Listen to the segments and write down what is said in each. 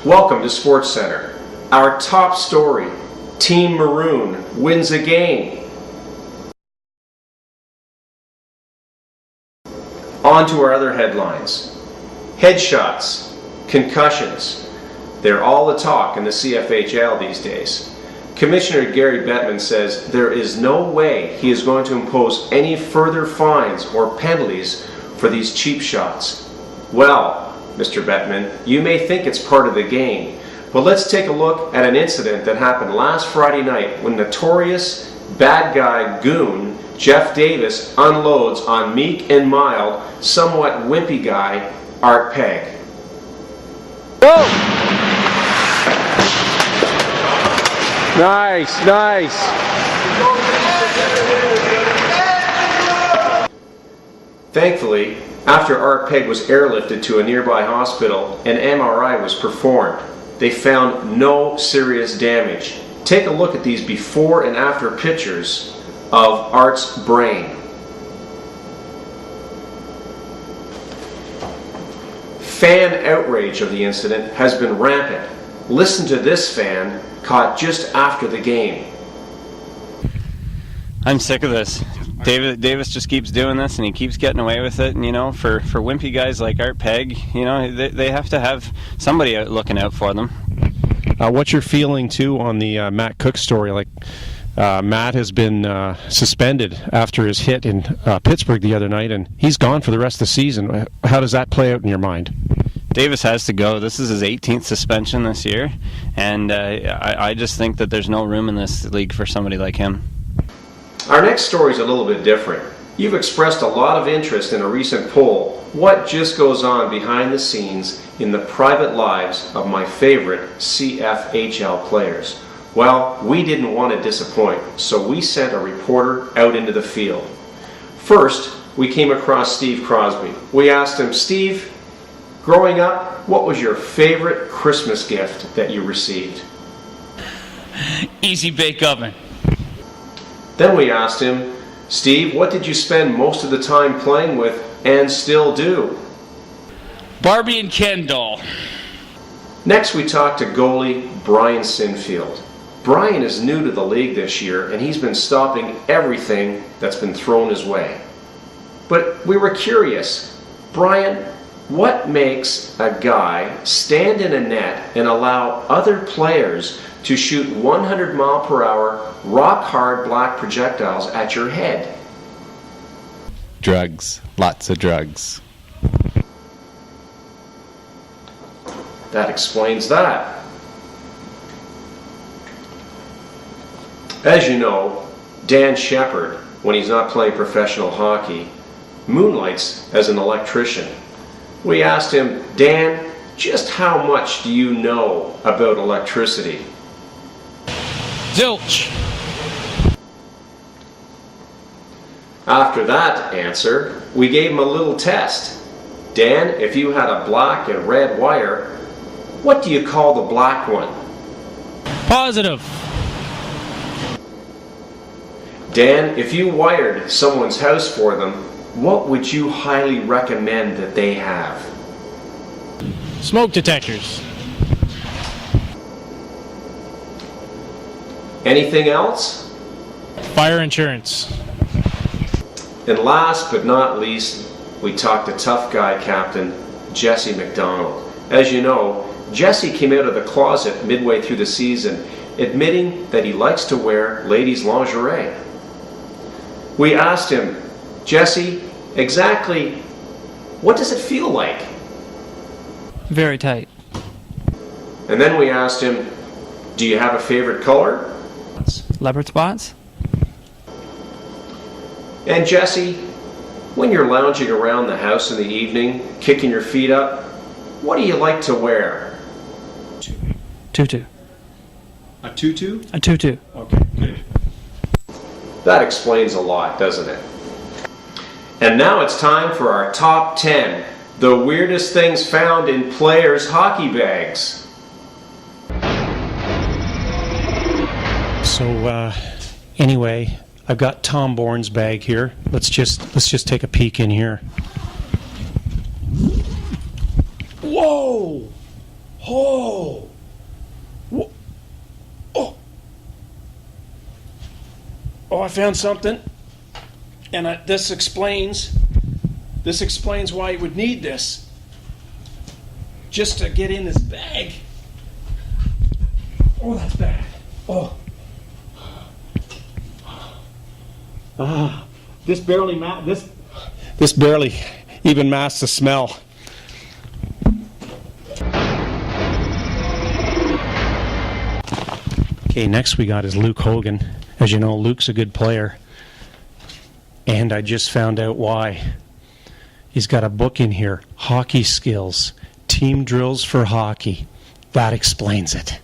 Welcome to SportsCentre. Our top story, Team Maroon wins a game. On to our other headlines. Headshots, concussions, they're all the talk in the CFHL these days. Commissioner Gary Bettman says there is no way he is going to impose any further fines or penalties for these cheap shots. Well, Mr. Bettman, you may think it's part of the game, but let's take a look at an incident that happened last Friday night when notorious bad guy goon Jeff Davis unloads on meek and mild, somewhat wimpy guy Art Pegg. Go! Nice, nice. Thankfully, after Art Pegg was airlifted to a nearby hospital, an MRI was performed. They found no serious damage. Take a look at these before and after pictures of Art's brain. Fan outrage of the incident has been rampant. Listen to this fan caught just after the game. I'm sick of this. Davis just keeps doing this, and he keeps getting away with it. And for wimpy guys like Art Pegg, they have to have somebody out looking out for them. What's your feeling too on the Matt Cook story? Like Matt has been suspended after his hit in Pittsburgh the other night, and he's gone for the rest of the season. How does that play out in your mind? Davis has to go. This is his 18th suspension this year, and I just think that there's no room in this league for somebody like him. Our next story is a little bit different. You've expressed a lot of interest in a recent poll. What just goes on behind the scenes in the private lives of my favorite CFHL players? Well, we didn't want to disappoint, so we sent a reporter out into the field. First, we came across Steve Crosby. We asked him, Steve, growing up, what was your favorite Christmas gift that you received? Easy bake oven. Then we asked him, Steve, what did you spend most of the time playing with and still do? Barbie and Ken doll. Next we talked to goalie Brian Sinfield. Brian is new to the league this year, and he's been stopping everything that's been thrown his way. But we were curious, Brian, what makes a guy stand in a net and allow other players to shoot 100-mile-per-hour, rock-hard black projectiles at your head? Drugs. Lots of drugs. That explains that. As you know, Dan Shepard, when he's not playing professional hockey, moonlights as an electrician. We asked him, Dan, just how much do you know about electricity? Zilch. After that answer, we gave him a little test. Dan, if you had a black and red wire, what do you call the black one? Positive. Dan, if you wired someone's house for them, what would you highly recommend that they have? Smoke detectors. Anything else? Fire insurance. And last but not least, we talked to tough guy captain Jesse McDonald. As you know, Jesse came out of the closet midway through the season, admitting that he likes to wear ladies' lingerie. We asked him, Jesse, exactly what does it feel like? Very tight. And then we asked him, do you have a favorite color? Leopard spots? And Jesse, when you're lounging around the house in the evening, kicking your feet up, what do you like to wear? Tutu. A tutu? A tutu. Okay, good. That explains a lot, doesn't it? And now it's time for our top 10, the weirdest things found in players' hockey bags. So anyway, I've got Tom Bourne's bag here. Let's just take a peek in here. Whoa! Oh! Oh! Oh, I found something. And this explains why he would need this. Just to get in his bag. Oh, that's bad. Oh. This barely even masks the smell. Okay, next we got is Luke Hogan. As you know, Luke's a good player. And I just found out why. He's got a book in here, Hockey Skills, Team Drills for Hockey. That explains it.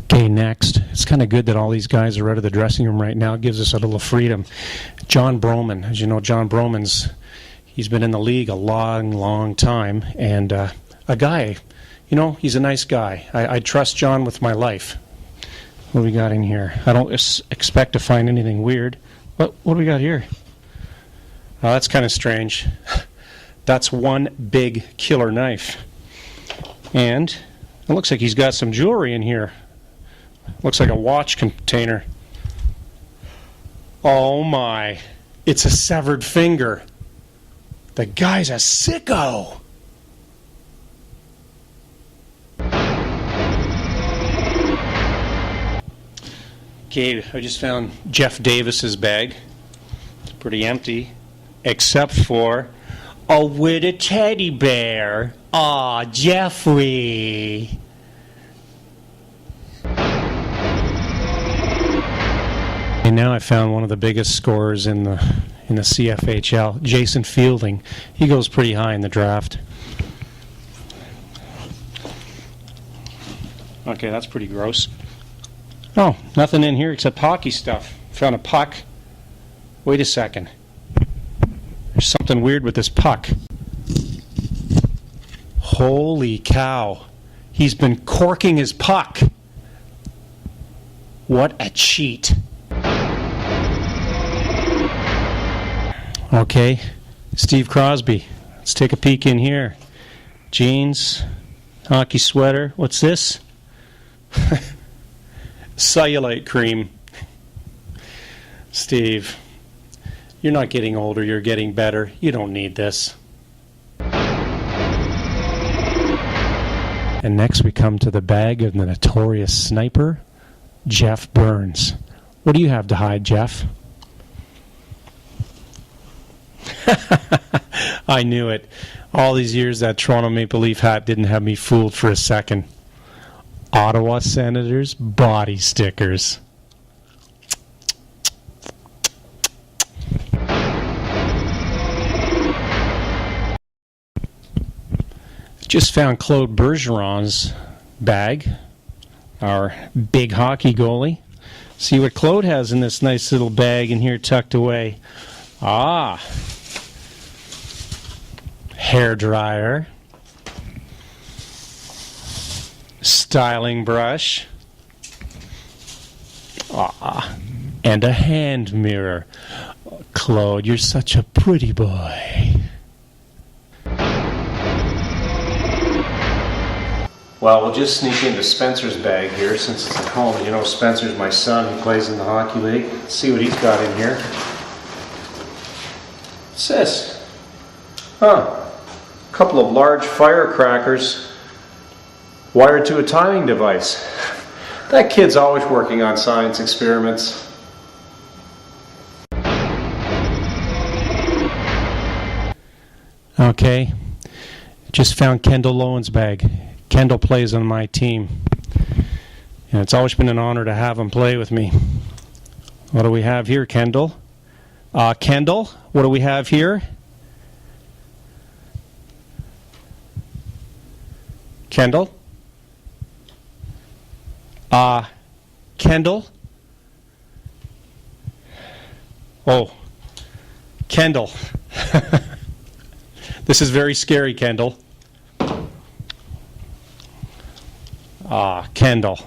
Okay, next. It's kind of good that all these guys are out of the dressing room right now. It gives us a little freedom. John Broman. As you know, John Broman's, he's been in the league a long, long time. And a guy, you know, he's a nice guy. I trust John with my life. What do we got in here? I don't expect to find anything weird. What do we got here? Oh, that's kind of strange. That's one big killer knife. And it looks like he's got some jewelry in here. Looks like a watch container. Oh my. It's a severed finger. The guy's a sicko. Okay, I just found Jeff Davis's bag. It's pretty empty, except for a witty teddy bear. Aw, Jeffrey. And now I found one of the biggest scorers in the CFHL, Jason Fielding. He goes pretty high in the draft. Okay, that's pretty gross. Oh, nothing in here except hockey stuff. Found a puck. Wait a second. There's something weird with this puck. Holy cow. He's been corking his puck. What a cheat. Okay, Steve Crosby. Let's take a peek in here. Jeans, hockey sweater. What's this? Cellulite cream. Steve, you're not getting older, you're getting better. You don't need this. And next we come to the bag of the notorious sniper, Jeff Burns. What do you have to hide, Jeff? I knew it. All these years that Toronto Maple Leaf hat didn't have me fooled for a second. Ottawa Senators body stickers. Just found Claude Bergeron's bag, our big hockey goalie. See what Claude has in this nice little bag in here tucked away. Ah, hair dryer, styling brush, and a hand mirror. Claude, you're such a pretty boy. Well, we'll just sneak into Spencer's bag here since it's at home. You know, Spencer's my son who plays in the hockey league. Let's see what he's got in here. What's this? Huh. A couple of large firecrackers wired to a timing device. That kid's always working on science experiments. Okay. Just found Kendall Lowen's bag. Kendall plays on my team. And it's always been an honor to have him play with me. What do we have here, Kendall? Kendall, what do we have here? Kendall? Kendall? Oh, Kendall. This is very scary, Kendall. Kendall.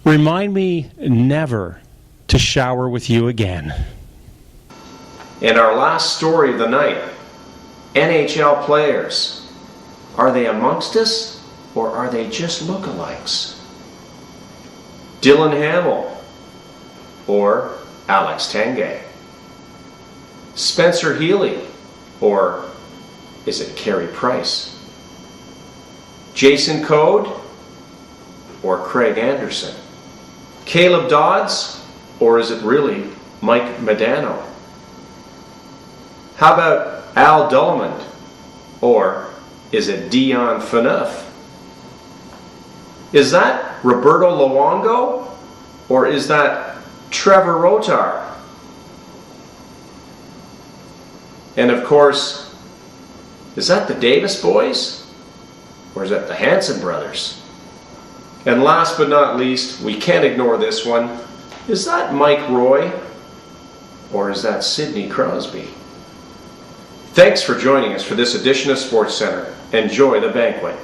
Remind me never to shower with you again. And our last story of the night NHL players. Are they amongst us or are they just lookalikes? Dylan Hamill or Alex Tanguay? Spencer Healy or is it Carey Price? Jason Code or Craig Anderson? Caleb Dodds or is it really Mike Medano? How about Al Dullman or is it Dion Phaneuf? Is that Roberto Luongo or is that Trevor Rotar? And of course, is that the Davis boys or is that the Hanson brothers? And last but not least, we can't ignore this one. Is that Mike Roy or is that Sidney Crosby? Thanks for joining us for this edition of SportsCentre. Enjoy the banquet.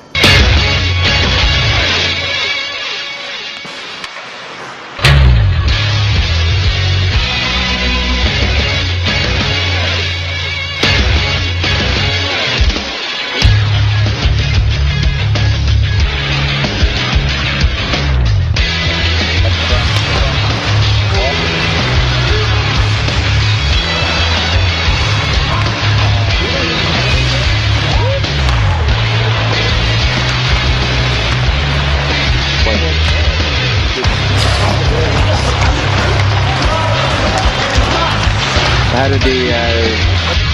How did the